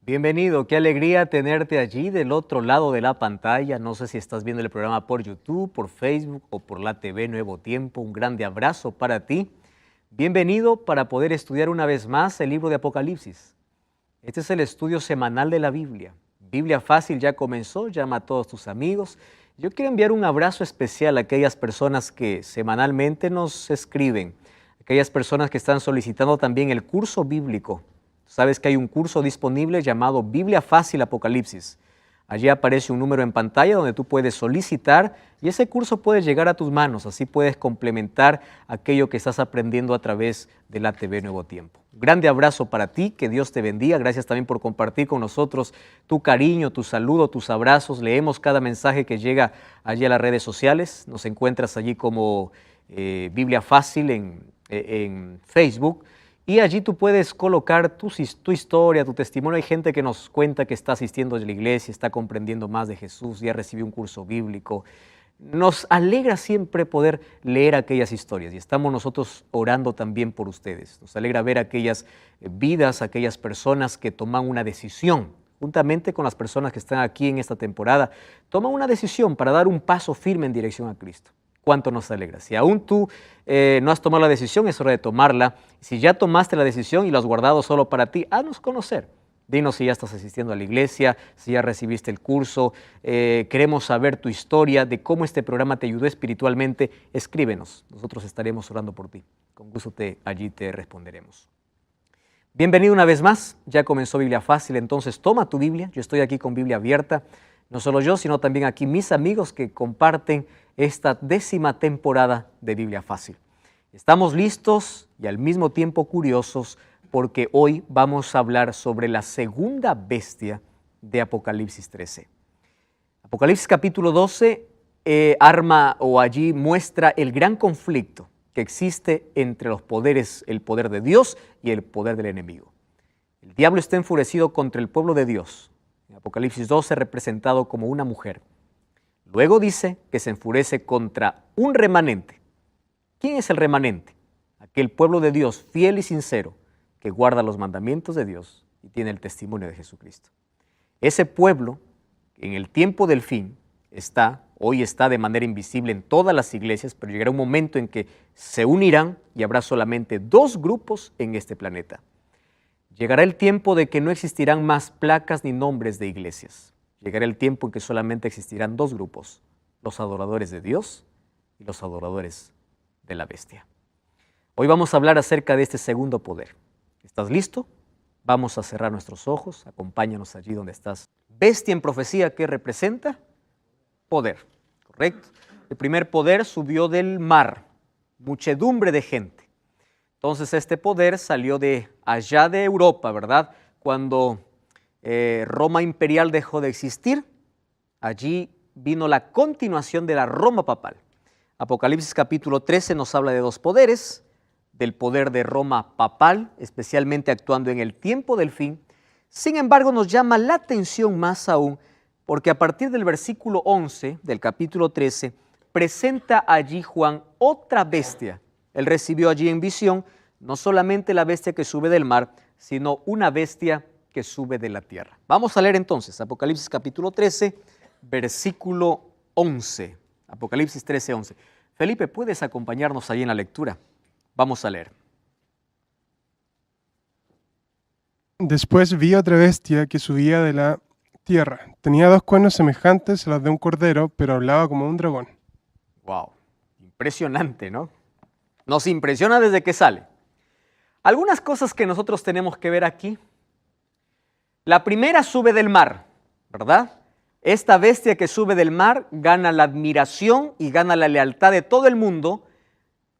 Bienvenido, qué alegría tenerte allí del otro lado de la pantalla. No sé si estás viendo el programa por YouTube, por Facebook o por la TV Nuevo Tiempo. Un grande abrazo para ti. Bienvenido para poder estudiar una vez más el libro de Apocalipsis. Este es el estudio semanal de la Biblia. Biblia Fácil ya comenzó, llama a todos tus amigos. Yo quiero enviar un abrazo especial a aquellas personas que semanalmente nos escriben, aquellas personas que están solicitando también el curso bíblico. Sabes que hay un curso disponible llamado Biblia Fácil Apocalipsis. Allí aparece un número en pantalla donde tú puedes solicitar y ese curso puede llegar a tus manos. Así puedes complementar aquello que estás aprendiendo a través de la TV Nuevo Tiempo. Grande abrazo para ti, que Dios te bendiga. Gracias también por compartir con nosotros tu cariño, tu saludo, tus abrazos. Leemos cada mensaje que llega allí a las redes sociales. Nos encuentras allí como Biblia Fácil en Facebook. Y allí tú puedes colocar tu historia, tu testimonio. Hay gente que nos cuenta que está asistiendo a la iglesia, está comprendiendo más de Jesús, ya recibió un curso bíblico. Nos alegra siempre poder leer aquellas historias y estamos nosotros orando también por ustedes. Nos alegra ver aquellas vidas, aquellas personas que toman una decisión, juntamente con las personas que están aquí en esta temporada, toman una decisión para dar un paso firme en dirección a Cristo. Cuánto nos alegra. Si aún tú no has tomado la decisión, es hora de tomarla. Si ya tomaste la decisión y lo has guardado solo para ti, haznos conocer. Dinos si ya estás asistiendo a la iglesia, si ya recibiste el curso. Queremos saber tu historia, de cómo este programa te ayudó espiritualmente. Escríbenos, nosotros estaremos orando por ti. Con gusto allí te responderemos. Bienvenido una vez más, ya comenzó Biblia Fácil, entonces toma tu Biblia. Yo estoy aquí con Biblia abierta. No solo yo, sino también aquí mis amigos que comparten esta 10ª temporada de Biblia Fácil. Estamos listos y al mismo tiempo curiosos porque hoy vamos a hablar sobre la segunda bestia de Apocalipsis 13. Apocalipsis capítulo 12 allí muestra el gran conflicto que existe entre los poderes, el poder de Dios y el poder del enemigo. El diablo está enfurecido contra el pueblo de Dios. En Apocalipsis 12 representado como una mujer. Luego dice que se enfurece contra un remanente. ¿Quién es el remanente? Aquel pueblo de Dios fiel y sincero que guarda los mandamientos de Dios y tiene el testimonio de Jesucristo. Ese pueblo, en el tiempo del fin, hoy está de manera invisible en todas las iglesias, pero llegará un momento en que se unirán y habrá solamente 2 grupos en este planeta. Llegará el tiempo de que no existirán más placas ni nombres de iglesias. Llegará el tiempo en que solamente existirán 2 grupos, los adoradores de Dios y los adoradores de la bestia. Hoy vamos a hablar acerca de este segundo poder. ¿Estás listo? Vamos a cerrar nuestros ojos, acompáñanos allí donde estás. Bestia en profecía, ¿qué representa? Poder, ¿correcto? El primer poder subió del mar, muchedumbre de gente. Entonces este poder salió de allá de Europa, ¿verdad? Cuando Roma imperial dejó de existir, allí vino la continuación de la Roma papal. Apocalipsis capítulo 13 nos habla de 2 poderes, del poder de Roma papal, especialmente actuando en el tiempo del fin. Sin embargo, nos llama la atención más aún, porque a partir del versículo 11 del capítulo 13, presenta allí Juan otra bestia. Él recibió allí en visión no solamente la bestia que sube del mar, sino una bestia que sube de la tierra. Vamos a leer entonces Apocalipsis capítulo 13, versículo 11. Apocalipsis 13, 11. Felipe, ¿puedes acompañarnos ahí en la lectura? Vamos a leer. Después vi otra bestia que subía de la tierra. Tenía 2 cuernos semejantes a los de un cordero, pero hablaba como un dragón. Wow, impresionante, ¿no? Nos impresiona desde que sale. Algunas cosas que nosotros tenemos que ver aquí. La primera sube del mar, ¿verdad? Esta bestia que sube del mar gana la admiración y gana la lealtad de todo el mundo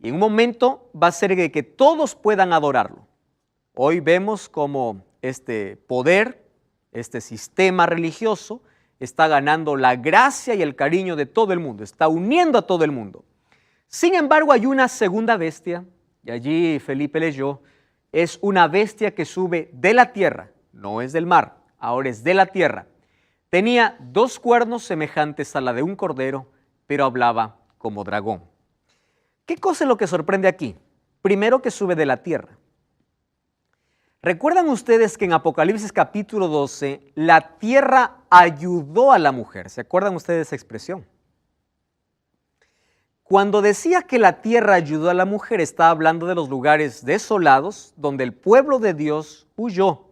y en un momento va a ser que todos puedan adorarlo. Hoy vemos cómo este poder, este sistema religioso está ganando la gracia y el cariño de todo el mundo, está uniendo a todo el mundo. Sin embargo, hay una segunda bestia, y allí Felipe leyó, es una bestia que sube de la tierra, no es del mar, ahora es de la tierra. Tenía 2 cuernos semejantes a la de un cordero, pero hablaba como dragón. ¿Qué cosa es lo que sorprende aquí? Primero, que sube de la tierra. ¿Recuerdan ustedes que en Apocalipsis capítulo 12 la tierra ayudó a la mujer? ¿Se acuerdan ustedes de esa expresión? Cuando decía que la tierra ayudó a la mujer, estaba hablando de los lugares desolados donde el pueblo de Dios huyó,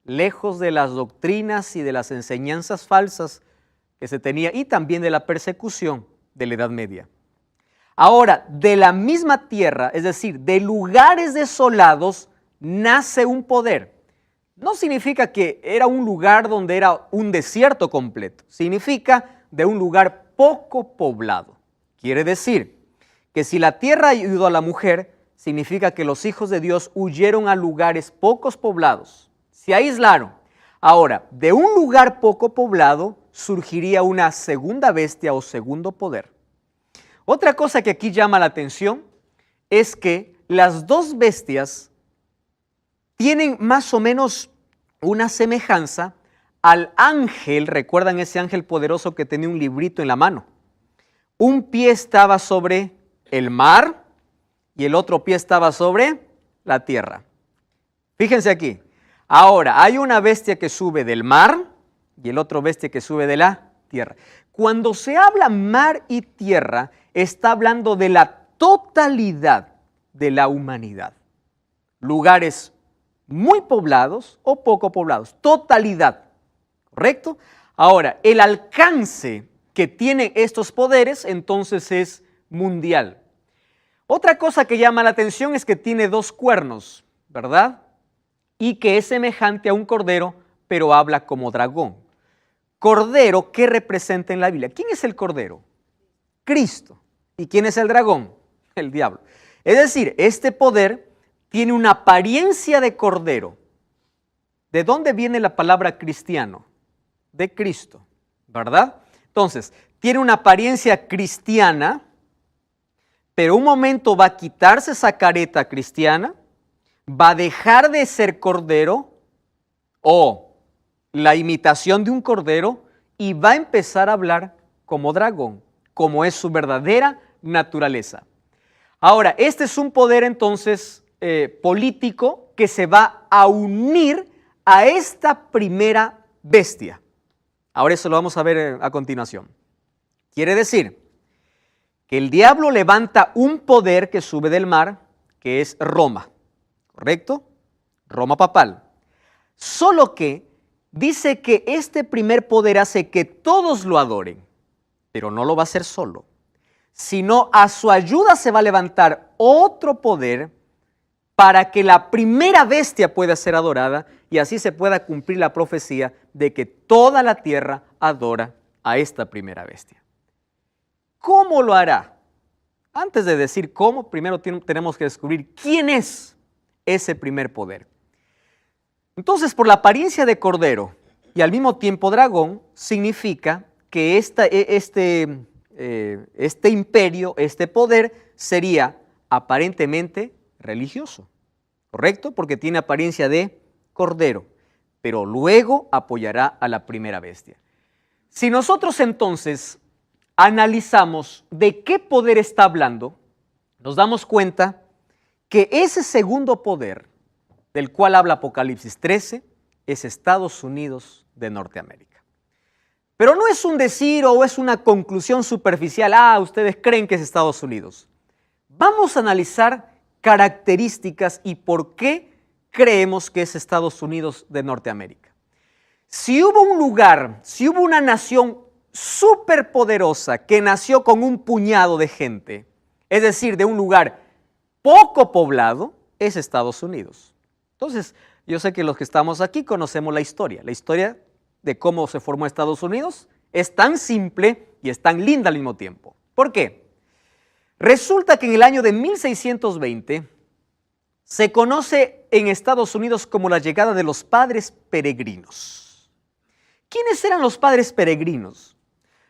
lejos de las doctrinas y de las enseñanzas falsas que se tenía y también de la persecución de la Edad Media. Ahora, de la misma tierra, es decir, de lugares desolados, nace un poder. No significa que era un lugar donde era un desierto completo, significa de un lugar poco poblado. Quiere decir que si la tierra ayudó a la mujer, significa que los hijos de Dios huyeron a lugares pocos poblados, se aislaron. Ahora, de un lugar poco poblado surgiría una segunda bestia o segundo poder. Otra cosa que aquí llama la atención es que las dos bestias tienen más o menos una semejanza al ángel. ¿Recuerdan ese ángel poderoso que tenía un librito en la mano? Un pie estaba sobre el mar y el otro pie estaba sobre la tierra. Fíjense aquí. Ahora, hay una bestia que sube del mar y el otro bestia que sube de la tierra. Cuando se habla mar y tierra, está hablando de la totalidad de la humanidad. Lugares muy poblados o poco poblados. Totalidad. ¿Correcto? Ahora, el alcance que tienen estos poderes entonces es mundial. Otra cosa que llama la atención es que tiene dos cuernos, ¿verdad? Y que es semejante a un cordero, pero habla como dragón. Cordero, ¿qué representa en la Biblia? ¿Quién es el cordero? Cristo. ¿Y quién es el dragón? El diablo. Es decir, este poder tiene una apariencia de cordero. ¿De dónde viene la palabra cristiano? De Cristo, ¿verdad? Entonces, tiene una apariencia cristiana, pero un momento va a quitarse esa careta cristiana, va a dejar de ser cordero o la imitación de un cordero y va a empezar a hablar como dragón, como es su verdadera naturaleza. Ahora, este es un poder entonces político que se va a unir a esta primera bestia. Ahora eso lo vamos a ver a continuación. Quiere decir que el diablo levanta un poder que sube del mar, que es Roma, ¿correcto? Roma papal. Solo que dice que este primer poder hace que todos lo adoren, pero no lo va a hacer solo, sino a su ayuda se va a levantar otro poder para que la primera bestia pueda ser adorada y así se pueda cumplir la profecía de que toda la tierra adora a esta primera bestia. ¿Cómo lo hará? Antes de decir cómo, primero tenemos que descubrir quién es ese primer poder. Entonces, por la apariencia de cordero y al mismo tiempo dragón, significa que este imperio, este poder, sería aparentemente religioso, ¿correcto? Porque tiene apariencia de cordero, pero luego apoyará a la primera bestia. Si nosotros entonces analizamos de qué poder está hablando, nos damos cuenta que ese segundo poder del cual habla Apocalipsis 13 es Estados Unidos de Norteamérica. Pero no es un decir o es una conclusión superficial, ustedes creen que es Estados Unidos. Vamos a analizar características y por qué creemos que es Estados Unidos de Norteamérica. Si hubo un lugar, si hubo una nación superpoderosa que nació con un puñado de gente, es decir, de un lugar poco poblado, es Estados Unidos. Entonces, yo sé que los que estamos aquí conocemos la historia. La historia de cómo se formó Estados Unidos es tan simple y es tan linda al mismo tiempo. ¿Por qué? Resulta que en el año de 1620 se conoce en Estados Unidos como la llegada de los padres peregrinos. ¿Quiénes eran los padres peregrinos?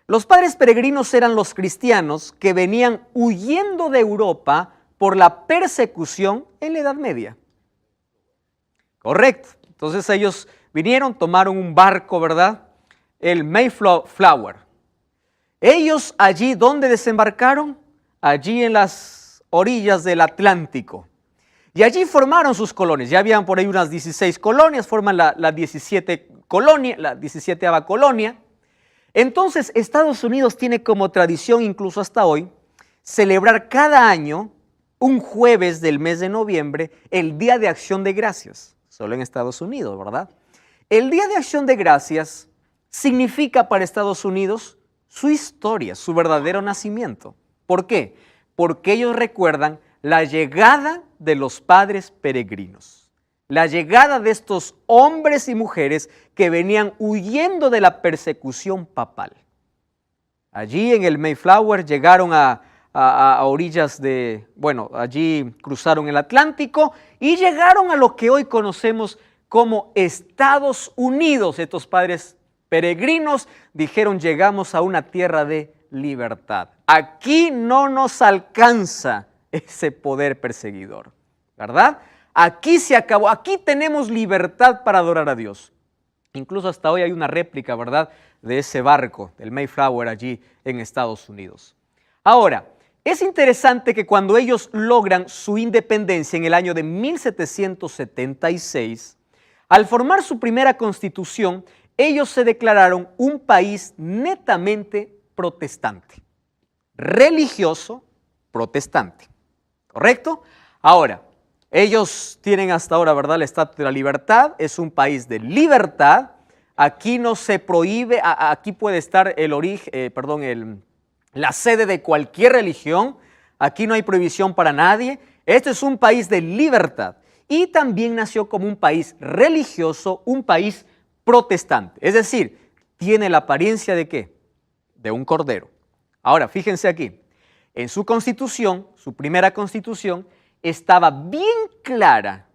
Los padres peregrinos eran los cristianos que venían huyendo de Europa por la persecución en la Edad Media. Correcto. Entonces ellos vinieron, tomaron un barco, ¿verdad? El Mayflower. Ellos allí, ¿dónde desembarcaron? Allí en las orillas del Atlántico. Y allí formaron sus colonias. Ya habían por ahí unas 16 colonias, forman la 17ª colonia. Entonces, Estados Unidos tiene como tradición, incluso hasta hoy, celebrar cada año, un jueves del mes de noviembre, el Día de Acción de Gracias. Solo en Estados Unidos, ¿verdad? El Día de Acción de Gracias significa para Estados Unidos su historia, su verdadero nacimiento. ¿Por qué? Porque ellos recuerdan la llegada de los padres peregrinos, la llegada de estos hombres y mujeres que venían huyendo de la persecución papal. Allí en el Mayflower llegaron a orillas de, bueno, allí cruzaron el Atlántico y llegaron a lo que hoy conocemos como Estados Unidos. Estos padres peregrinos dijeron: llegamos a una tierra de libertad. Aquí no nos alcanza ese poder perseguidor, ¿verdad? Aquí se acabó, aquí tenemos libertad para adorar a Dios. Incluso hasta hoy hay una réplica, ¿verdad?, de ese barco, del Mayflower, allí en Estados Unidos. Ahora, es interesante que cuando ellos logran su independencia en el año de 1776, al formar su primera constitución, ellos se declararon un país netamente protestante, religioso protestante, ¿correcto? Ahora, ellos tienen hasta ahora, ¿verdad?, el estatus de la libertad, es un país de libertad, aquí no se prohíbe, aquí puede estar el origen, la sede de cualquier religión, aquí no hay prohibición para nadie, este es un país de libertad y también nació como un país religioso, un país protestante, es decir, tiene la apariencia ¿de qué? De un cordero. Ahora, fíjense aquí, en su constitución, su primera constitución, estaba bien clara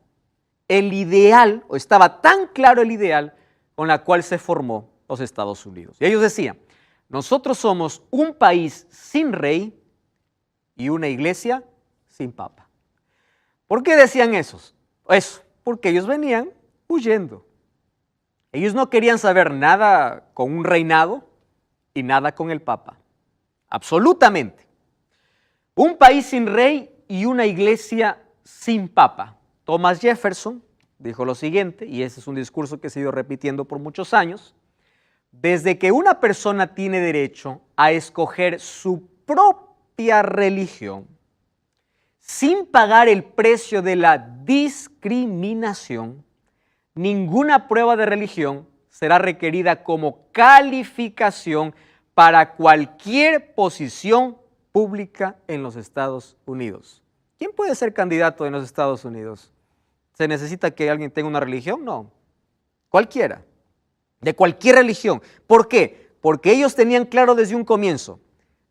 el ideal, o estaba tan claro el ideal con la cual se formó los Estados Unidos. Y ellos decían: nosotros somos un país sin rey y una iglesia sin papa. ¿Por qué decían eso? Porque ellos venían huyendo. Ellos no querían saber nada con un reinado y nada con el papa. Absolutamente. Un país sin rey y una iglesia sin papa. Thomas Jefferson dijo lo siguiente, y ese es un discurso que se ha ido repitiendo por muchos años: desde que una persona tiene derecho a escoger su propia religión sin pagar el precio de la discriminación, ninguna prueba de religión será requerida como calificación para cualquier posición pública en los Estados Unidos. ¿Quién puede ser candidato en los Estados Unidos? ¿Se necesita que alguien tenga una religión? No. Cualquiera. De cualquier religión. ¿Por qué? Porque ellos tenían claro desde un comienzo: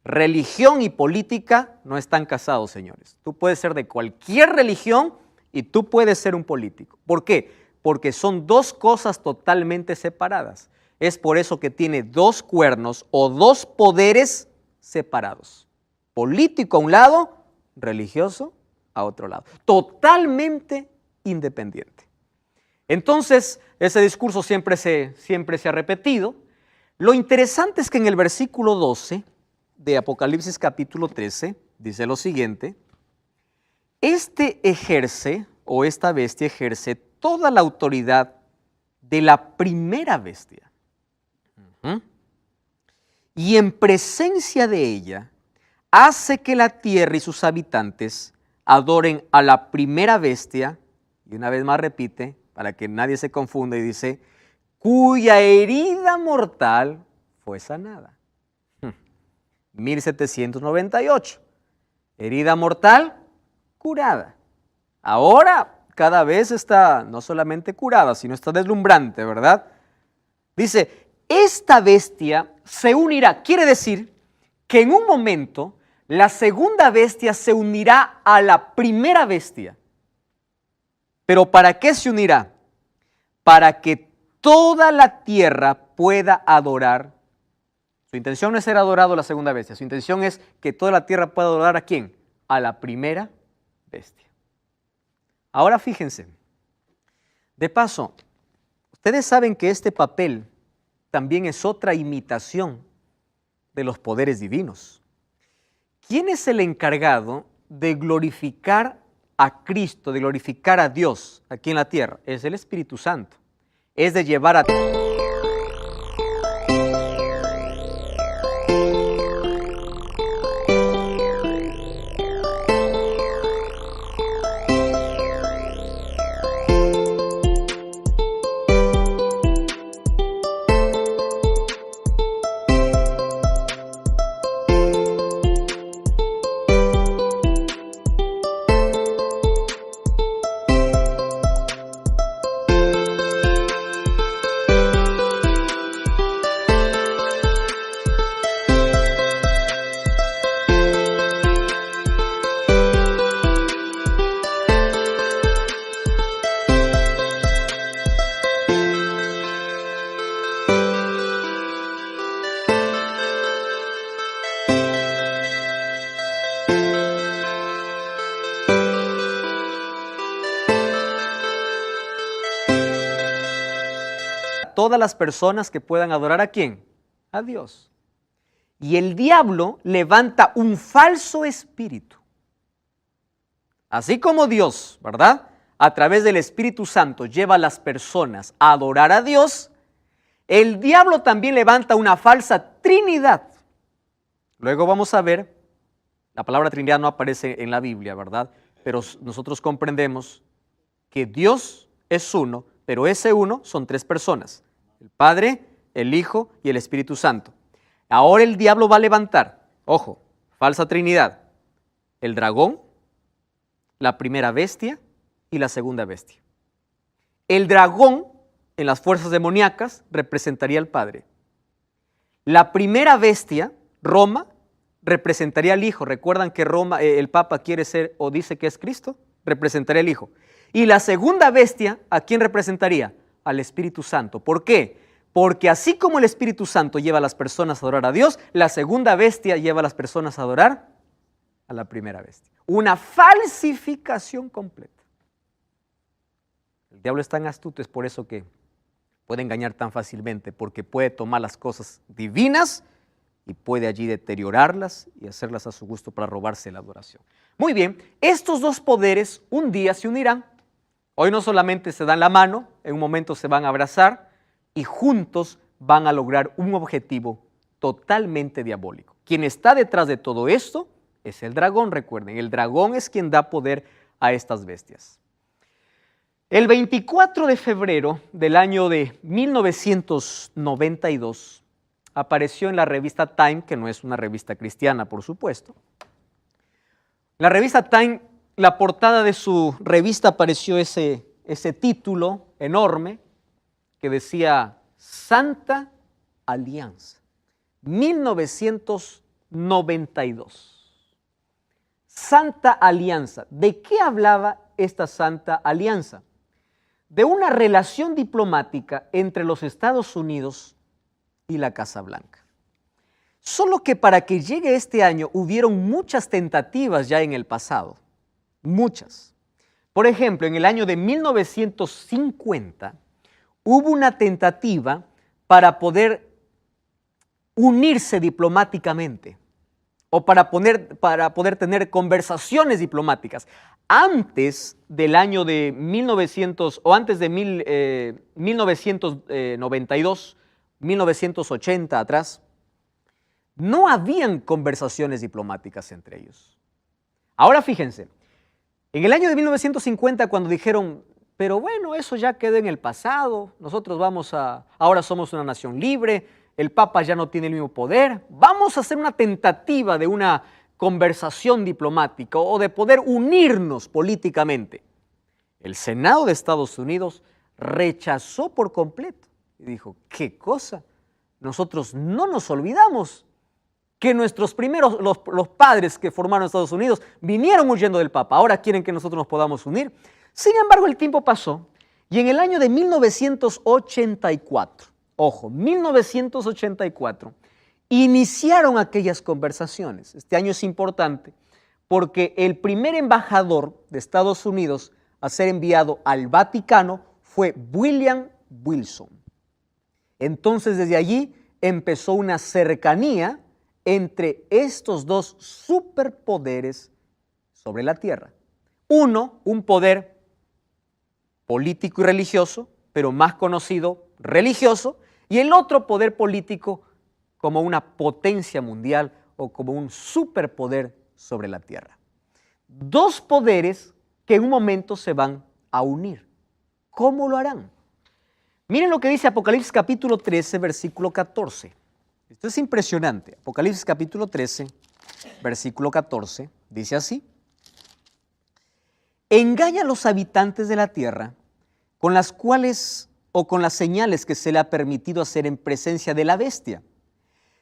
religión y política no están casados, señores. Tú puedes ser de cualquier religión y tú puedes ser un político. ¿Por qué? Porque son dos cosas totalmente separadas. Es por eso que tiene dos cuernos o dos poderes separados. Político a un lado, religioso a otro lado. Totalmente independiente. Entonces, ese discurso siempre se ha repetido. Lo interesante es que en el versículo 12 de Apocalipsis capítulo 13 dice lo siguiente: esta bestia ejerce toda la autoridad de la primera bestia. Y en presencia de ella hace que la tierra y sus habitantes adoren a la primera bestia, y una vez más repite, para que nadie se confunda, y dice: cuya herida mortal fue sanada. 1798. Herida mortal, curada. Ahora cada vez está no solamente curada, sino está deslumbrante, ¿verdad? Dice: esta bestia se unirá. Quiere decir que en un momento la segunda bestia se unirá a la primera bestia. ¿Pero para qué se unirá? Para que toda la tierra pueda adorar. Su intención no es ser adorado a la segunda bestia, su intención es que toda la tierra pueda adorar ¿a quién? A la primera bestia. Ahora fíjense, de paso, ustedes saben que este papel también es otra imitación de los poderes divinos. ¿Quién es el encargado de glorificar a Cristo, de glorificar a Dios aquí en la tierra, es el Espíritu Santo. Es de llevar a... todas las personas que puedan adorar ¿a quién? A Dios. Y el diablo levanta un falso espíritu. Así como Dios, ¿verdad? A través del Espíritu Santo lleva a las personas a adorar a Dios, el diablo también levanta una falsa Trinidad. Luego vamos a ver, la palabra Trinidad no aparece en la Biblia, ¿verdad? Pero nosotros comprendemos que Dios es uno, pero ese uno son tres personas, el Padre, el Hijo y el Espíritu Santo. Ahora el diablo va a levantar, ojo, falsa Trinidad, el dragón, la primera bestia y la segunda bestia. El dragón en las fuerzas demoníacas representaría al Padre. La primera bestia, Roma, representaría al Hijo. ¿Recuerdan que Roma, el Papa quiere ser o dice que es Cristo? Representaría al Hijo. Y la segunda bestia, ¿a quién representaría? Al Espíritu Santo. ¿Por qué? Porque así como el Espíritu Santo lleva a las personas a adorar a Dios, la segunda bestia lleva a las personas a adorar a la primera bestia. Una falsificación completa. El diablo es tan astuto, es por eso que puede engañar tan fácilmente, porque puede tomar las cosas divinas y puede allí deteriorarlas y hacerlas a su gusto para robarse la adoración. Muy bien, estos dos poderes un día se unirán. Hoy no solamente se dan la mano, en un momento se van a abrazar y juntos van a lograr un objetivo totalmente diabólico. Quien está detrás de todo esto es el dragón, recuerden. El dragón es quien da poder a estas bestias. El 24 de febrero del año de 1992 apareció en la revista Time, que no es una revista cristiana, por supuesto. La revista Time, la portada de su revista apareció ese título enorme que decía Santa Alianza, 1992. Santa Alianza. ¿De qué hablaba esta Santa Alianza? De una relación diplomática entre los Estados Unidos y la Casa Blanca. Solo que para que llegue este año hubieron muchas tentativas ya en el pasado, muchas. Por ejemplo, en el año de 1950 hubo una tentativa para poder unirse diplomáticamente o para poder tener conversaciones diplomáticas. Antes del año de 1992, 1980 atrás, no habían conversaciones diplomáticas entre ellos. Ahora fíjense, en el año de 1950 cuando dijeron, pero bueno, eso ya quedó en el pasado, nosotros ahora somos una nación libre, el Papa ya no tiene el mismo poder, vamos a hacer una tentativa de una conversación diplomática o de poder unirnos políticamente. El Senado de Estados Unidos rechazó por completo y dijo, ¿qué cosa? Nosotros no nos olvidamos que nuestros primeros, los padres que formaron Estados Unidos vinieron huyendo del Papa, ahora quieren que nosotros nos podamos unir. Sin embargo, el tiempo pasó y en el año de 1984, ojo, 1984, iniciaron aquellas conversaciones. Este año es importante porque el primer embajador de Estados Unidos a ser enviado al Vaticano fue William Wilson. Entonces, desde allí empezó una cercanía entre estos dos superpoderes sobre la tierra. Uno, un poder político y religioso, pero más conocido religioso, y el otro poder político como una potencia mundial o como un superpoder sobre la tierra. Dos poderes que en un momento se van a unir. ¿Cómo lo harán? Miren lo que dice Apocalipsis capítulo 13, versículo 14. Esto es impresionante. Apocalipsis capítulo 13, versículo 14, dice así: engaña a los habitantes de la tierra con las cuales o con las señales que se le ha permitido hacer en presencia de la bestia,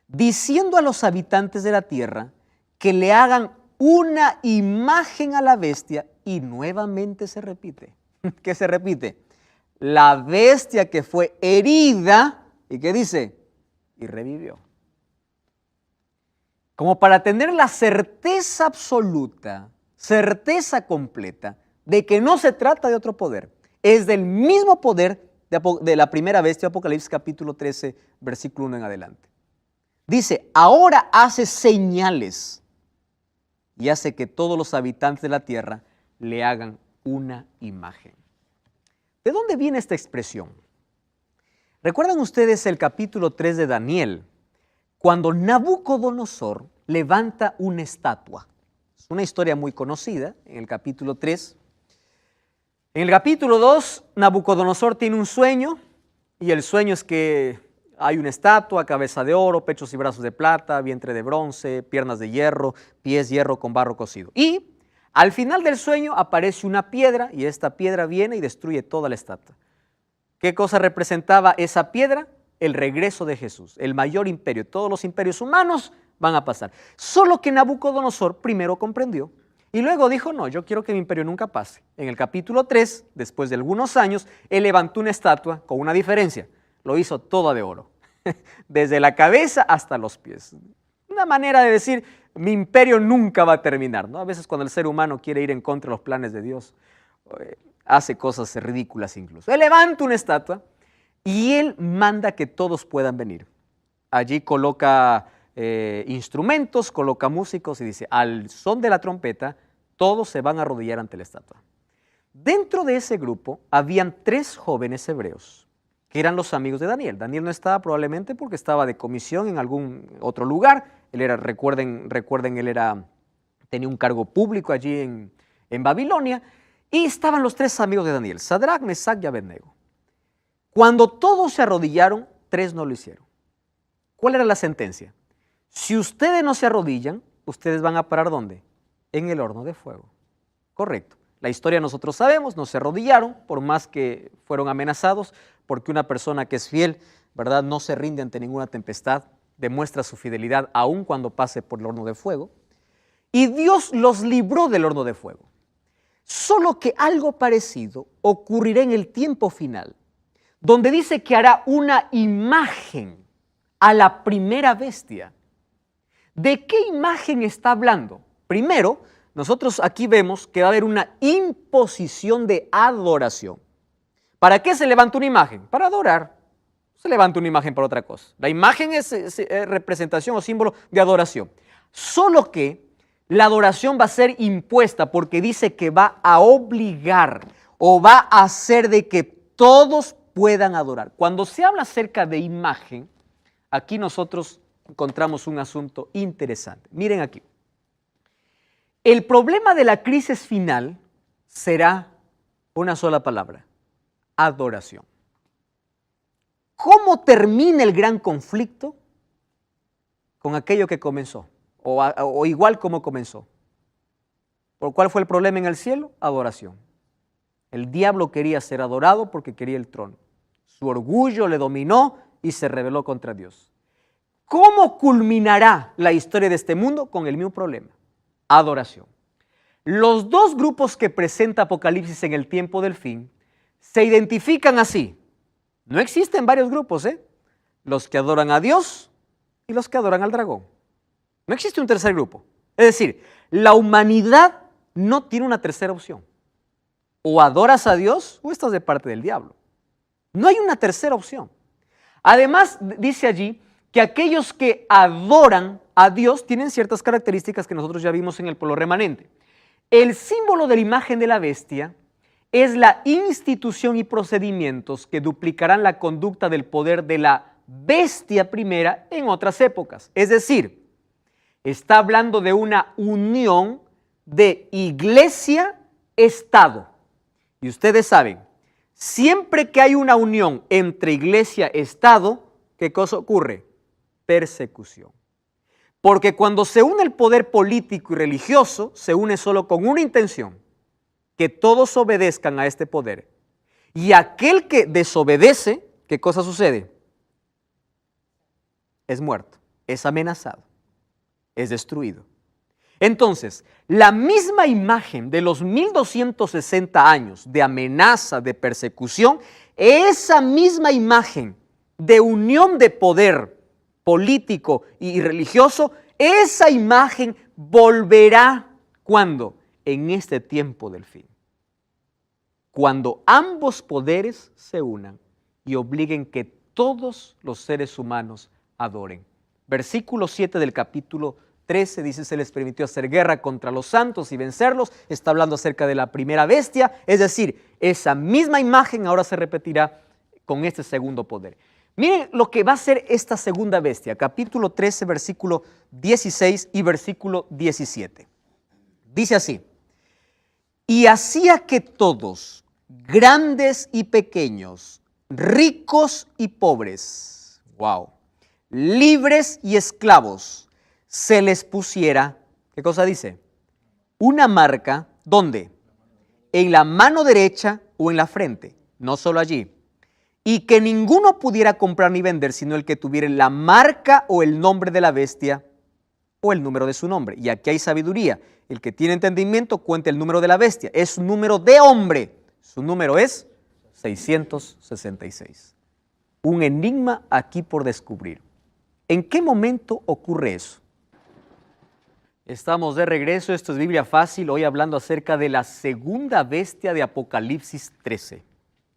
diciendo a los habitantes de la tierra que le hagan una imagen a la bestia, y nuevamente se repite. ¿Qué se repite? La bestia que fue herida, ¿y qué dice? Y revivió. Como para tener la certeza absoluta, certeza completa, de que no se trata de otro poder, es del mismo poder de la primera bestia, Apocalipsis capítulo 13, versículo 1 en adelante. Dice, ahora hace señales y hace que todos los habitantes de la tierra le hagan una imagen. ¿De dónde viene esta expresión? ¿Recuerdan ustedes el capítulo 3 de Daniel? Cuando Nabucodonosor levanta una estatua. Es una historia muy conocida en el capítulo 3. En el capítulo 2, Nabucodonosor tiene un sueño, y el sueño es que hay una estatua, cabeza de oro, pechos y brazos de plata, vientre de bronce, piernas de hierro, pies hierro con barro cocido. Y al final del sueño aparece una piedra, y esta piedra viene y destruye toda la estatua. ¿Qué cosa representaba esa piedra? El regreso de Jesús, el mayor imperio. Todos los imperios humanos van a pasar. Solo que Nabucodonosor primero comprendió y luego dijo, no, yo quiero que mi imperio nunca pase. En el capítulo 3, después de algunos años, él levantó una estatua con una diferencia. Lo hizo toda de oro, desde la cabeza hasta los pies. Una manera de decir, mi imperio nunca va a terminar, ¿no? A veces cuando el ser humano quiere ir en contra de los planes de Dios, hace cosas ridículas incluso. Él levanta una estatua y él manda que todos puedan venir. Allí coloca instrumentos, coloca músicos y dice, al son de la trompeta, todos se van a arrodillar ante la estatua. Dentro de ese grupo habían 3 jóvenes hebreos, que eran los amigos de Daniel. Daniel no estaba probablemente porque estaba de comisión en algún otro lugar. Él era, recuerden, él tenía un cargo público allí en Babilonia. Y estaban los 3 amigos de Daniel, Sadrac, Mesac y Abednego. Cuando todos se arrodillaron, 3 no lo hicieron. ¿Cuál era la sentencia? Si ustedes no se arrodillan, ustedes van a parar ¿dónde? En el horno de fuego. Correcto. La historia nosotros sabemos, no se arrodillaron, por más que fueron amenazados, porque una persona que es fiel, ¿verdad?, no se rinde ante ninguna tempestad, demuestra su fidelidad aun cuando pase por el horno de fuego. Y Dios los libró del horno de fuego. Solo que algo parecido ocurrirá en el tiempo final, donde dice que hará una imagen a la primera bestia. ¿De qué imagen está hablando? Primero, nosotros aquí vemos que va a haber una imposición de adoración. ¿Para qué se levanta una imagen? Para adorar. Se levanta una imagen para otra cosa. La imagen es representación o símbolo de adoración. Solo que la adoración va a ser impuesta porque dice que va a obligar o va a hacer de que todos puedan adorar. Cuando se habla acerca de imagen, aquí nosotros encontramos un asunto interesante. Miren aquí. El problema de la crisis final será una sola palabra: adoración. ¿Cómo termina el gran conflicto? Con aquello que comenzó, o igual como comenzó. ¿Por cuál fue el problema en el cielo? Adoración. El diablo quería ser adorado porque quería el trono. Su orgullo le dominó y se rebeló contra Dios. ¿Cómo culminará la historia de este mundo? Con el mismo problema: adoración. Los 2 grupos que presenta Apocalipsis en el tiempo del fin se identifican así. No existen varios grupos, los que adoran a Dios y los que adoran al dragón. No existe un tercer grupo. Es decir, la humanidad no tiene una tercera opción. O adoras a Dios o estás de parte del diablo. No hay una tercera opción. Además, dice allí que aquellos que adoran a Dios tienen ciertas características que nosotros ya vimos en el pueblo remanente. El símbolo de la imagen de la bestia es la institución y procedimientos que duplicarán la conducta del poder de la bestia primera en otras épocas. Es decir, está hablando de una unión de iglesia-estado. Y ustedes saben, siempre que hay una unión entre iglesia-estado, ¿qué cosa ocurre? Persecución. Porque cuando se une el poder político y religioso, se une solo con una intención: que todos obedezcan a este poder. Y aquel que desobedece, ¿qué cosa sucede? Es muerto, es amenazado, es destruido. Entonces, la misma imagen de los 1260 años de amenaza, de persecución, esa misma imagen de unión de poder político y religioso, esa imagen volverá, ¿cuándo? En este tiempo del fin. Cuando ambos poderes se unan y obliguen que todos los seres humanos adoren. Versículo 7 del capítulo 13 dice: se les permitió hacer guerra contra los santos y vencerlos. Está hablando acerca de la primera bestia, es decir, esa misma imagen ahora se repetirá con este segundo poder. Miren lo que va a ser esta segunda bestia, capítulo 13, versículo 16 y versículo 17. Dice así: y hacía que todos, grandes y pequeños, ricos y pobres, libres y esclavos, se les pusiera, ¿qué cosa dice? Una marca, ¿dónde? En la mano derecha o en la frente, no solo allí. Y que ninguno pudiera comprar ni vender, sino el que tuviera la marca o el nombre de la bestia o el número de su nombre. Y aquí hay sabiduría. El que tiene entendimiento cuenta el número de la bestia. Es un número de hombre. Su número es 666. Un enigma aquí por descubrir. ¿En qué momento ocurre eso? Estamos de regreso. Esto es Biblia Fácil. Hoy hablando acerca de la segunda bestia de Apocalipsis 13.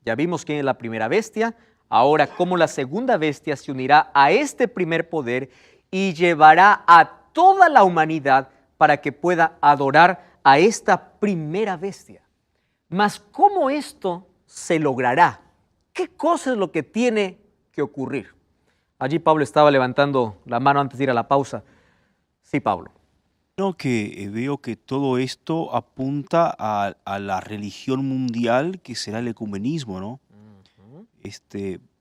Ya vimos quién es la primera bestia. Ahora, cómo la segunda bestia se unirá a este primer poder y llevará a toda la humanidad para que pueda adorar a esta primera bestia. Mas, ¿cómo esto se logrará? ¿Qué cosa es lo que tiene que ocurrir? Allí Pablo estaba levantando la mano antes de ir a la pausa. Sí, Pablo. Veo que todo esto apunta a la religión mundial, que será el ecumenismo, ¿no?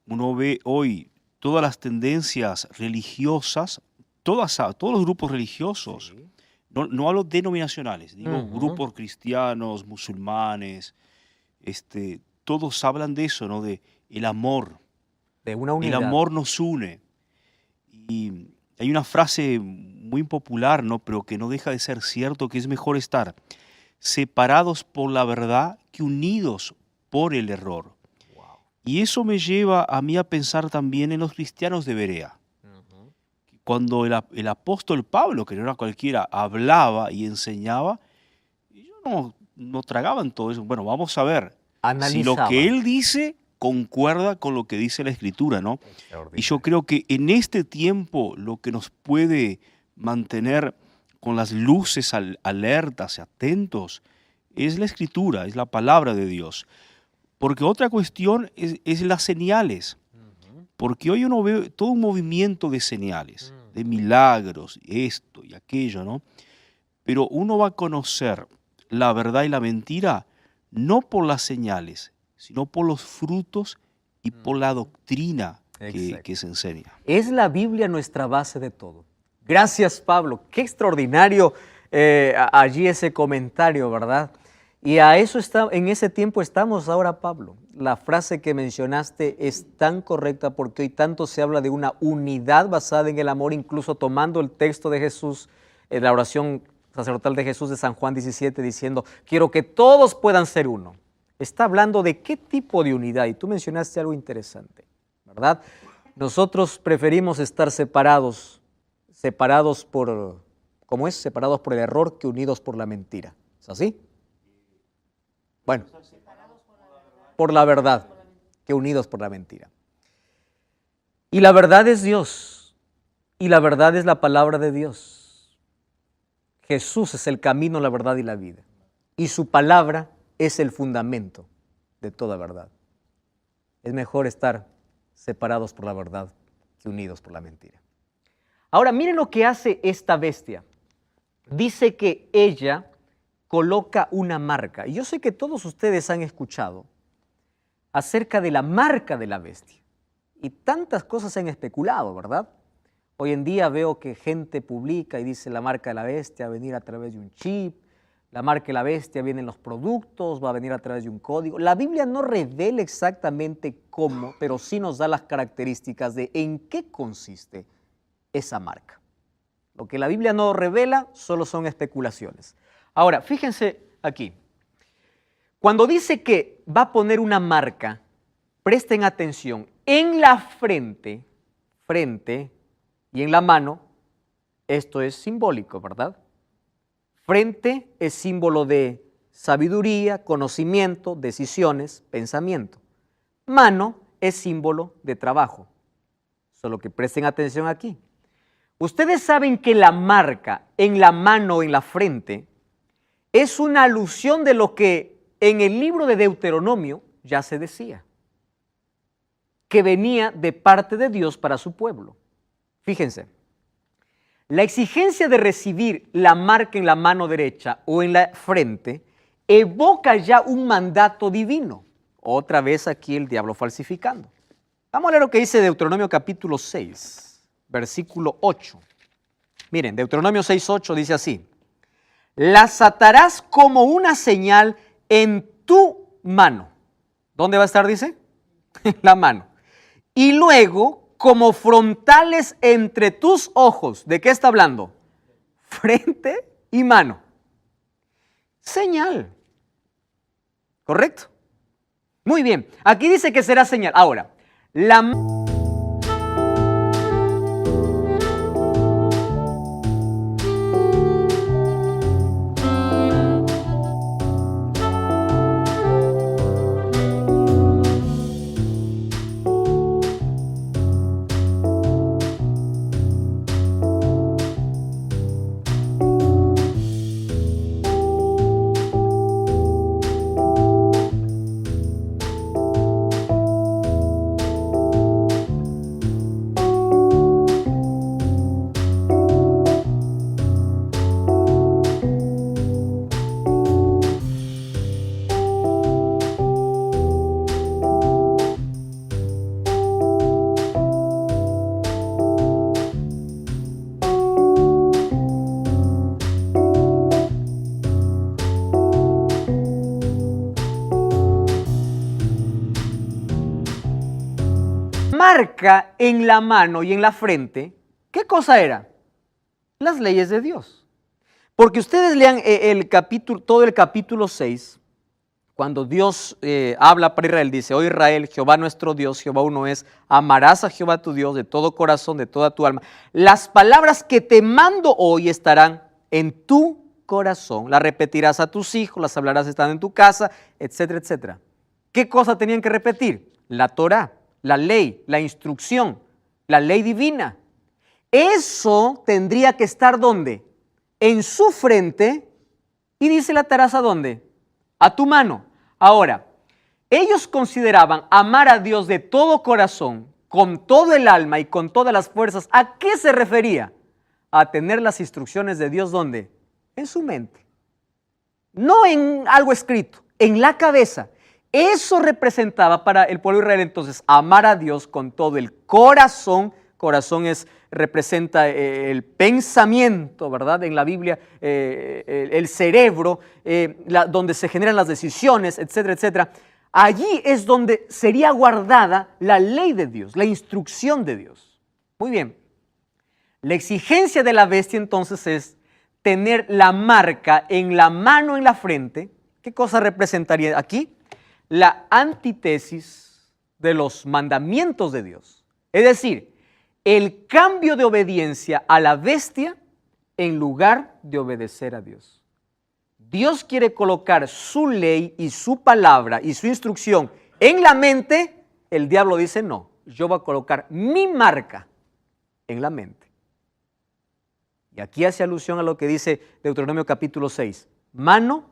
Uno ve hoy todas las tendencias religiosas, todos los grupos religiosos, Sí. no hablo denominacionales, digo grupos cristianos, musulmanes, todos hablan de eso, ¿no? De el amor. De una El unidad. amor nos une. Y hay una frase muy popular, ¿no? Pero que no deja de ser cierto, que es mejor estar separados por la verdad que unidos por el error. Wow. Y eso me lleva a mí a pensar también en los cristianos de Berea. Cuando el apóstol Pablo, que no era cualquiera, hablaba y enseñaba, ellos no tragaban todo eso. Bueno, vamos a ver si lo que él dice concuerda con lo que dice la Escritura, ¿no? Y yo creo que en este tiempo lo que nos puede mantener con las luces alertas y atentos es la Escritura, es la palabra de Dios. Porque otra cuestión es las señales. Porque hoy uno ve todo un movimiento de señales, de milagros, esto y aquello, ¿no? Pero uno va a conocer la verdad y la mentira no por las señales, sino por los frutos y por la doctrina que se enseña. Es la Biblia nuestra base de todo. Gracias, Pablo. Qué extraordinario allí ese comentario, ¿verdad? Y a eso en ese tiempo estamos ahora, Pablo. La frase que mencionaste es tan correcta porque hoy tanto se habla de una unidad basada en el amor, incluso tomando el texto de Jesús, la oración sacerdotal de Jesús de San Juan 17, diciendo: quiero que todos puedan ser uno. Está hablando de qué tipo de unidad, y tú mencionaste algo interesante, ¿verdad? Nosotros preferimos estar separados por, ¿cómo es? Separados por el error que unidos por la mentira. ¿Es así? Bueno, por la verdad que unidos por la mentira. Y la verdad es Dios, y la verdad es la palabra de Dios. Jesús es el camino, la verdad y la vida. y su palabra es el fundamento de toda verdad. Es mejor estar separados por la verdad que unidos por la mentira. Ahora, miren lo que hace esta bestia. Dice que ella coloca una marca. Y yo sé que todos ustedes han escuchado acerca de la marca de la bestia. Y tantas cosas se han especulado, ¿verdad? Hoy en día veo que gente publica y dice la marca de la bestia va a venir a través de un chip, la marca de la bestia viene en los productos, va a venir a través de un código. La Biblia no revela exactamente cómo, pero sí nos da las características de en qué consiste esa marca. Lo que la Biblia no revela solo son especulaciones. Ahora, fíjense aquí. Cuando dice que va a poner una marca, presten atención, en la frente y en la mano, esto es simbólico, ¿verdad? Frente es símbolo de sabiduría, conocimiento, decisiones, pensamiento. Mano es símbolo de trabajo. Solo que presten atención aquí. Ustedes saben que la marca en la mano o en la frente es una alusión de lo que en el libro de Deuteronomio ya se decía, que venía de parte de Dios para su pueblo. Fíjense, la exigencia de recibir la marca en la mano derecha o en la frente evoca ya un mandato divino. Otra vez aquí el diablo falsificando. Vamos a leer lo que dice Deuteronomio capítulo 6, versículo 8. Miren, Deuteronomio 6:8 dice así: las atarás como una señal en tu mano. ¿Dónde va a estar, dice? En la mano. Y luego, como frontales entre tus ojos. ¿De qué está hablando? Frente y mano. Señal. ¿Correcto? Muy bien. Aquí dice que será señal. Ahora, la marca en la mano y en la frente, ¿qué cosa era? Las leyes de Dios. Porque ustedes lean todo el capítulo 6, cuando Dios habla para Israel, dice: oh Israel, Jehová nuestro Dios, Jehová uno es, amarás a Jehová tu Dios de todo corazón, de toda tu alma. Las palabras que te mando hoy estarán en tu corazón, las repetirás a tus hijos, las hablarás estando en tu casa, etcétera, etcétera. ¿Qué cosa tenían que repetir? La Torá, la ley, la instrucción, la ley divina. Eso tendría que estar ¿dónde? En su frente, y dice: la atarás ¿a dónde? A tu mano. Ahora, ellos consideraban amar a Dios de todo corazón, con todo el alma y con todas las fuerzas. ¿A qué se refería? A tener las instrucciones de Dios ¿dónde? En su mente. No en algo escrito, en la cabeza. Eso representaba para el pueblo de Israel entonces amar a Dios con todo el corazón. Corazón representa el pensamiento, ¿verdad? En la Biblia, el cerebro, donde se generan las decisiones, etcétera, etcétera. Allí es donde sería guardada la ley de Dios, la instrucción de Dios. Muy bien. La exigencia de la bestia entonces es tener la marca en la mano, en la frente. ¿Qué cosa representaría aquí? La antítesis de los mandamientos de Dios. Es decir, el cambio de obediencia a la bestia en lugar de obedecer a Dios. Dios quiere colocar su ley y su palabra y su instrucción en la mente. El diablo dice: no, yo voy a colocar mi marca en la mente. Y aquí hace alusión a lo que dice Deuteronomio capítulo 6. Mano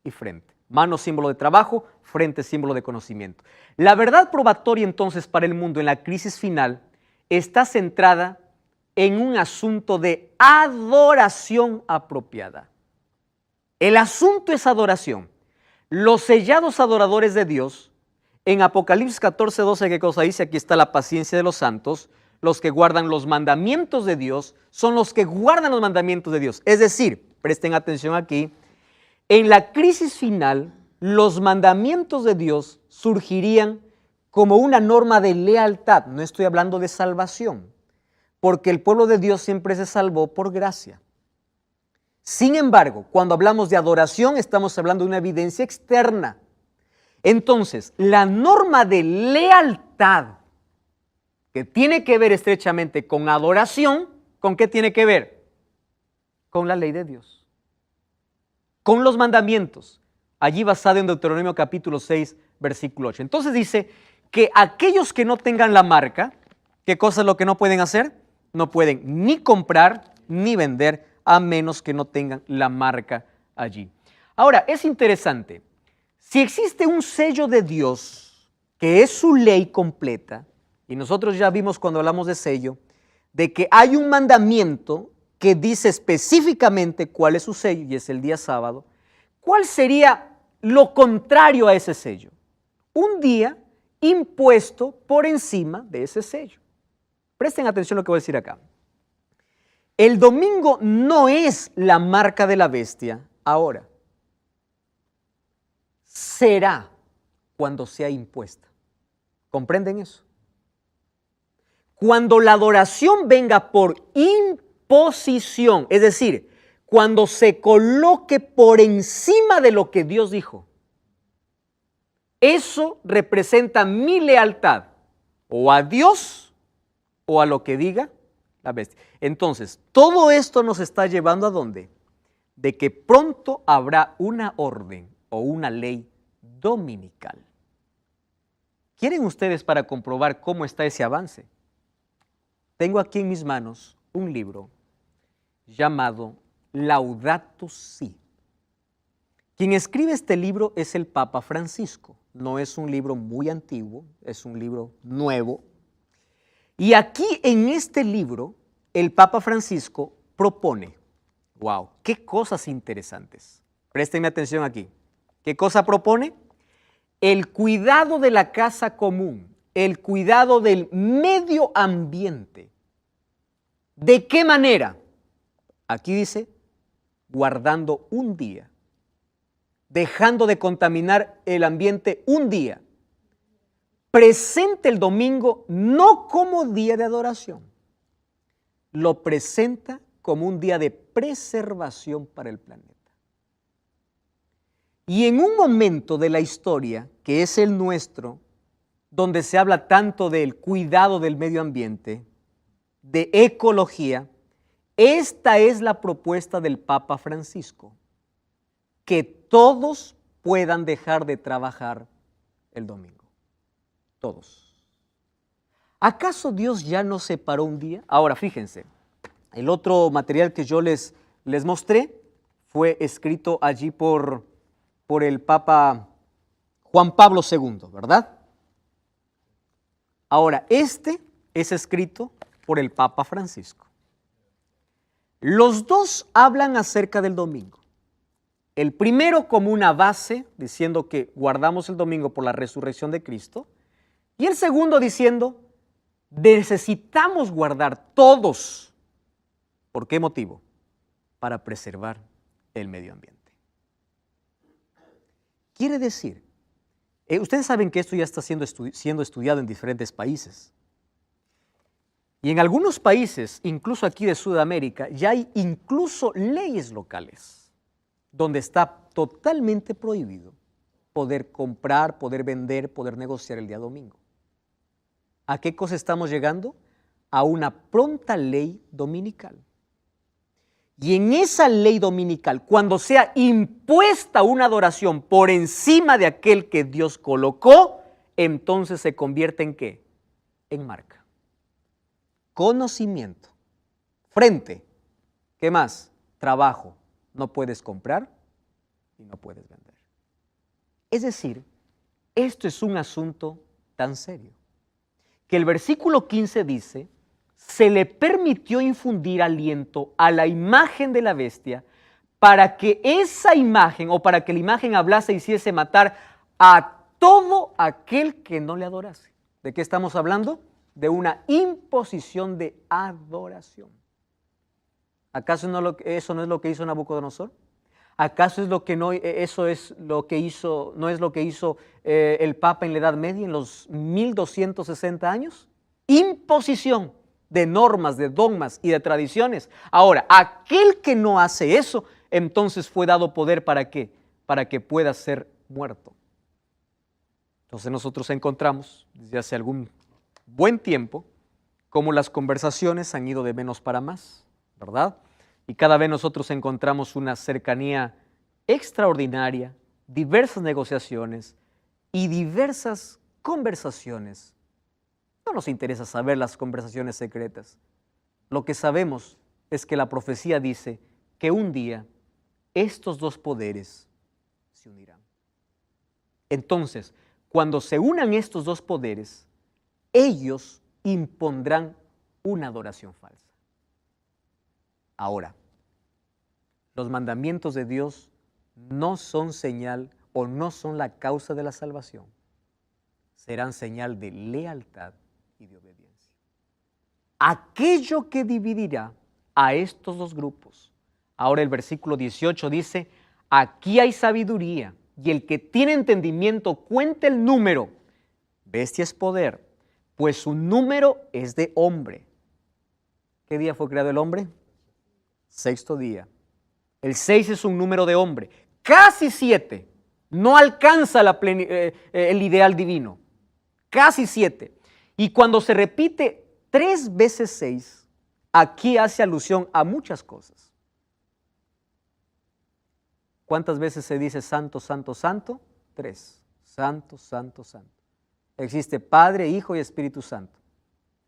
y frente. Mano, símbolo de trabajo, frente, símbolo de conocimiento. La verdad probatoria entonces para el mundo en la crisis final está centrada en un asunto de adoración apropiada. El asunto es adoración. Los sellados adoradores de Dios, en Apocalipsis 14:12, ¿qué cosa dice? Aquí está la paciencia de los santos. Los que guardan los mandamientos de Dios son los que guardan los mandamientos de Dios. Es decir, presten atención aquí, en la crisis final, los mandamientos de Dios surgirían como una norma de lealtad. No estoy hablando de salvación, porque el pueblo de Dios siempre se salvó por gracia. Sin embargo, cuando hablamos de adoración, estamos hablando de una evidencia externa. Entonces, la norma de lealtad que tiene que ver estrechamente con adoración, ¿con qué tiene que ver? Con la ley de Dios, con los mandamientos, allí basado en Deuteronomio capítulo 6, versículo 8. Entonces dice que aquellos que no tengan la marca, ¿qué cosa es lo que no pueden hacer? No pueden ni comprar ni vender a menos que no tengan la marca allí. Ahora, es interesante, si existe un sello de Dios, que es su ley completa, y nosotros ya vimos cuando hablamos de sello, de que hay un mandamiento que dice específicamente cuál es su sello, y es el día sábado. ¿Cuál sería lo contrario a ese sello? Un día impuesto por encima de ese sello. Presten atención a lo que voy a decir acá. El domingo no es la marca de la bestia ahora. Será cuando sea impuesta. ¿Comprenden eso? Cuando la adoración venga por imposición, es decir, cuando se coloque por encima de lo que Dios dijo, eso representa mi lealtad o a Dios o a lo que diga la bestia. Entonces, todo esto nos está llevando ¿a dónde? De que pronto habrá una orden o una ley dominical. ¿Quieren ustedes para comprobar cómo está ese avance? Tengo aquí en mis manos un libro llamado Laudato Si. Quien escribe este libro es el Papa Francisco. No es un libro muy antiguo, es un libro nuevo. Y aquí en este libro, el Papa Francisco propone, wow, qué cosas interesantes. Préstenme atención aquí. ¿Qué cosa propone? El cuidado de la casa común, el cuidado del medio ambiente. ¿De qué manera? Aquí dice, guardando un día, dejando de contaminar el ambiente un día. Presenta el domingo no como día de adoración, lo presenta como un día de preservación para el planeta. Y en un momento de la historia, que es el nuestro, donde se habla tanto del cuidado del medio ambiente, de ecología, esta es la propuesta del Papa Francisco, que todos puedan dejar de trabajar el domingo. Todos. ¿Acaso Dios ya nos separó un día? Ahora, fíjense, el otro material que yo les mostré fue escrito allí por el Papa Juan Pablo II, ¿verdad? Ahora, este es escrito por el Papa Francisco. Los dos hablan acerca del domingo. El primero como una base, diciendo que guardamos el domingo por la resurrección de Cristo, y el segundo diciendo, necesitamos guardar todos. ¿Por qué motivo? Para preservar el medio ambiente. Quiere decir, ustedes saben que esto ya está siendo estudiado en diferentes países. Y en algunos países, incluso aquí de Sudamérica, ya hay incluso leyes locales donde está totalmente prohibido poder comprar, poder vender, poder negociar el día domingo. ¿A qué cosa estamos llegando? A una pronta ley dominical. Y en esa ley dominical, cuando sea impuesta una adoración por encima de aquel que Dios colocó, entonces se convierte ¿en qué? En marca. Conocimiento. Frente. ¿Qué más? Trabajo. No puedes comprar y no puedes vender. Es decir, esto es un asunto tan serio que el versículo 15 dice, se le permitió infundir aliento a la imagen de la bestia para que esa imagen o para que la imagen hablase e hiciese matar a todo aquel que no le adorase. ¿De qué estamos hablando? De una imposición de adoración. ¿Acaso eso no es lo que hizo Nabucodonosor? ¿Acaso es lo que no, eso es lo que hizo, no es lo que hizo el Papa en la Edad Media, en los 1260 años? Imposición de normas, de dogmas y de tradiciones. Ahora, aquel que no hace eso, entonces fue dado poder ¿para qué? Para que pueda ser muerto. Entonces nosotros encontramos desde hace algún buen tiempo cómo las conversaciones han ido de menos para más, ¿verdad? Y cada vez nosotros encontramos una cercanía extraordinaria, diversas negociaciones y diversas conversaciones. No nos interesa saber las conversaciones secretas. Lo que sabemos es que la profecía dice que un día estos dos poderes se unirán. Entonces, cuando se unan estos dos poderes, ellos impondrán una adoración falsa. Ahora, los mandamientos de Dios no son señal o no son la causa de la salvación. Serán señal de lealtad y de obediencia. Aquello que dividirá a estos dos grupos. Ahora el versículo 18 dice, aquí hay sabiduría y el que tiene entendimiento cuente el número. Bestia es poder, pues su número es de hombre. ¿Qué día fue creado el hombre? Sexto día. El 6 es un número de hombre. Casi 7. No alcanza el ideal divino. Casi 7. Y cuando se repite 3 veces 6, aquí hace alusión a muchas cosas. ¿Cuántas veces se dice santo, santo, santo? 3. Santo, santo, santo. Existe Padre, Hijo y Espíritu Santo.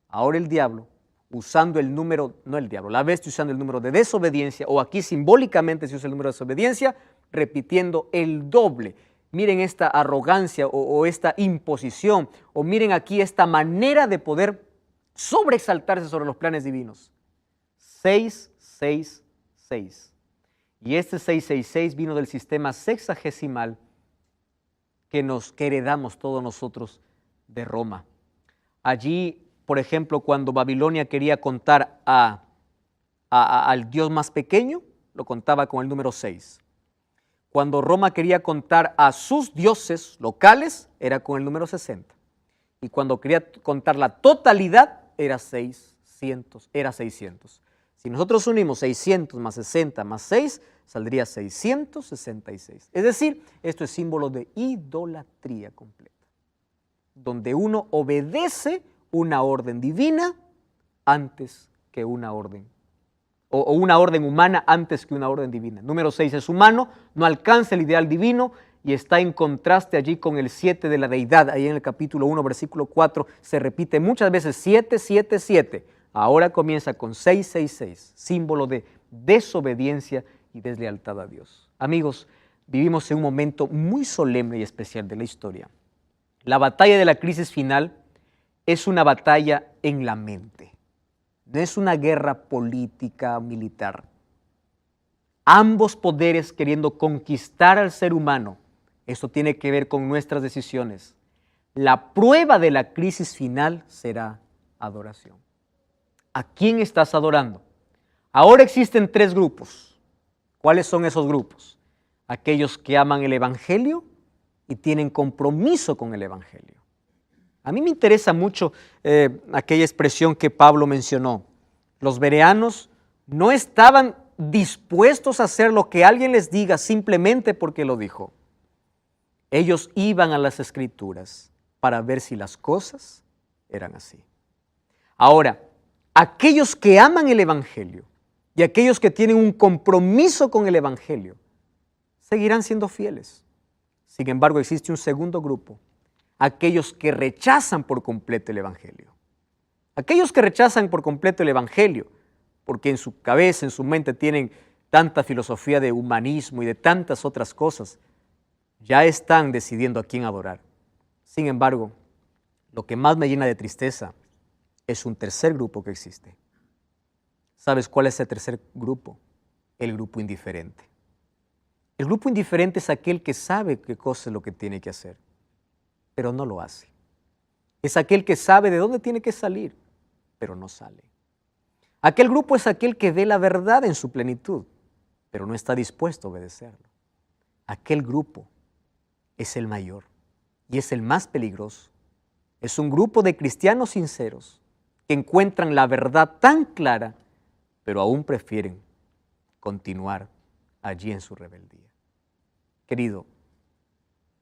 Ahora el diablo, usando el número, no el diablo, la bestia usando el número de desobediencia, o aquí simbólicamente se usa el número de desobediencia, repitiendo el doble. Miren esta arrogancia o esta imposición, o miren aquí esta manera de poder sobreexaltarse sobre los planes divinos. 6, 6, 6. Y este 666 vino del sistema sexagesimal que heredamos todos nosotros de Roma. Allí, por ejemplo, cuando Babilonia quería contar al dios más pequeño, lo contaba con el número 6. Cuando Roma quería contar a sus dioses locales, era con el número 60. Y cuando quería contar la totalidad, era 600. Si nosotros unimos 600 más 60 más 6, saldría 666. Es decir, esto es símbolo de idolatría completa, donde uno obedece una orden divina antes que una orden, o una orden humana antes que una orden divina. Número 6 es humano, no alcanza el ideal divino y está en contraste allí con el 7 de la deidad. Ahí en el capítulo 1, versículo 4, se repite muchas veces 7, 7, 7. Ahora comienza con 666, símbolo de desobediencia y deslealtad a Dios. Amigos, vivimos en un momento muy solemne y especial de la historia. La batalla de la crisis final es una batalla en la mente. No es una guerra política, militar. Ambos poderes queriendo conquistar al ser humano. Esto tiene que ver con nuestras decisiones. La prueba de la crisis final será adoración. ¿A quién estás adorando? Ahora existen 3 grupos. ¿Cuáles son esos grupos? Aquellos que aman el Evangelio y tienen compromiso con el Evangelio. A mí me interesa mucho aquella expresión que Pablo mencionó. Los bereanos no estaban dispuestos a hacer lo que alguien les diga simplemente porque lo dijo. Ellos iban a las Escrituras para ver si las cosas eran así. Ahora, aquellos que aman el Evangelio y aquellos que tienen un compromiso con el Evangelio seguirán siendo fieles. Sin embargo, existe un segundo grupo, aquellos que rechazan por completo el Evangelio. Aquellos que rechazan por completo el Evangelio, porque en su cabeza, en su mente tienen tanta filosofía de humanismo y de tantas otras cosas, ya están decidiendo a quién adorar. Sin embargo, lo que más me llena de tristeza es un tercer grupo que existe. ¿Sabes cuál es el tercer grupo? El grupo indiferente. El grupo indiferente es aquel que sabe qué cosa es lo que tiene que hacer, pero no lo hace. Es aquel que sabe de dónde tiene que salir, pero no sale. Aquel grupo es aquel que ve la verdad en su plenitud, pero no está dispuesto a obedecerlo. Aquel grupo es el mayor y es el más peligroso. Es un grupo de cristianos sinceros que encuentran la verdad tan clara, pero aún prefieren continuar allí en su rebeldía. Querido,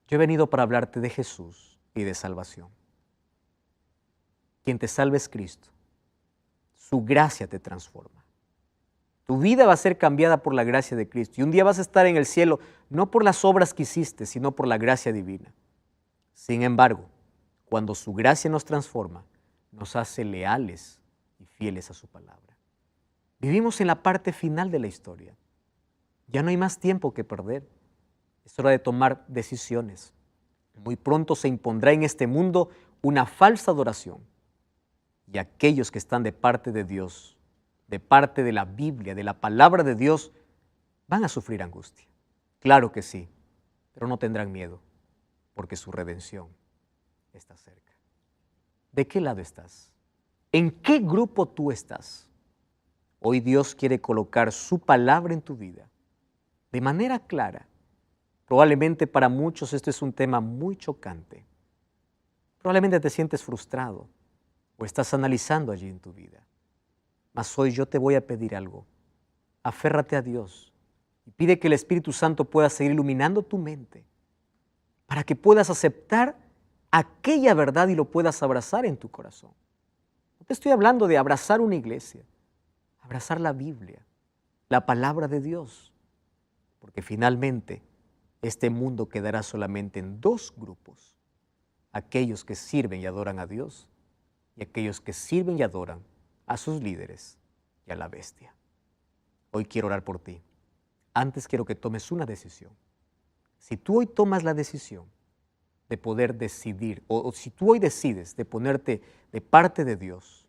yo he venido para hablarte de Jesús y de salvación. Quien te salva es Cristo. Su gracia te transforma. Tu vida va a ser cambiada por la gracia de Cristo y un día vas a estar en el cielo no por las obras que hiciste, sino por la gracia divina. Sin embargo, cuando su gracia nos transforma, nos hace leales y fieles a su palabra. Vivimos en la parte final de la historia. Ya no hay más tiempo que perder. Es hora de tomar decisiones. Muy pronto se impondrá en este mundo una falsa adoración. Y aquellos que están de parte de Dios, de parte de la Biblia, de la palabra de Dios, van a sufrir angustia. Claro que sí, pero no tendrán miedo, porque su redención está cerca. ¿De qué lado estás? ¿En qué grupo tú estás? Hoy Dios quiere colocar su palabra en tu vida de manera clara. Probablemente para muchos esto es un tema muy chocante. Probablemente te sientes frustrado o estás analizando allí en tu vida. Mas hoy yo te voy a pedir algo. Aférrate a Dios y pide que el Espíritu Santo pueda seguir iluminando tu mente para que puedas aceptar aquella verdad y lo puedas abrazar en tu corazón. No te estoy hablando de abrazar una iglesia, abrazar la Biblia, la palabra de Dios, porque finalmente este mundo quedará solamente en dos grupos, aquellos que sirven y adoran a Dios y aquellos que sirven y adoran a sus líderes y a la bestia. Hoy quiero orar por ti. Antes quiero que tomes una decisión. Si tú hoy tomas la decisión de poder decidir, o si tú hoy decides de ponerte de parte de Dios,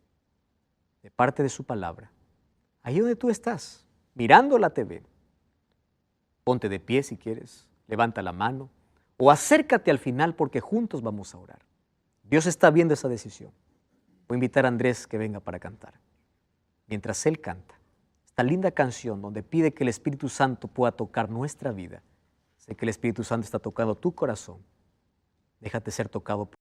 de parte de su palabra, ahí donde tú estás, mirando la TV, ponte de pie si quieres, levanta la mano o acércate al final porque juntos vamos a orar. Dios está viendo esa decisión. Voy a invitar a Andrés que venga para cantar. Mientras él canta, esta linda canción donde pide que el Espíritu Santo pueda tocar nuestra vida. Sé que el Espíritu Santo está tocando tu corazón. Déjate ser tocado por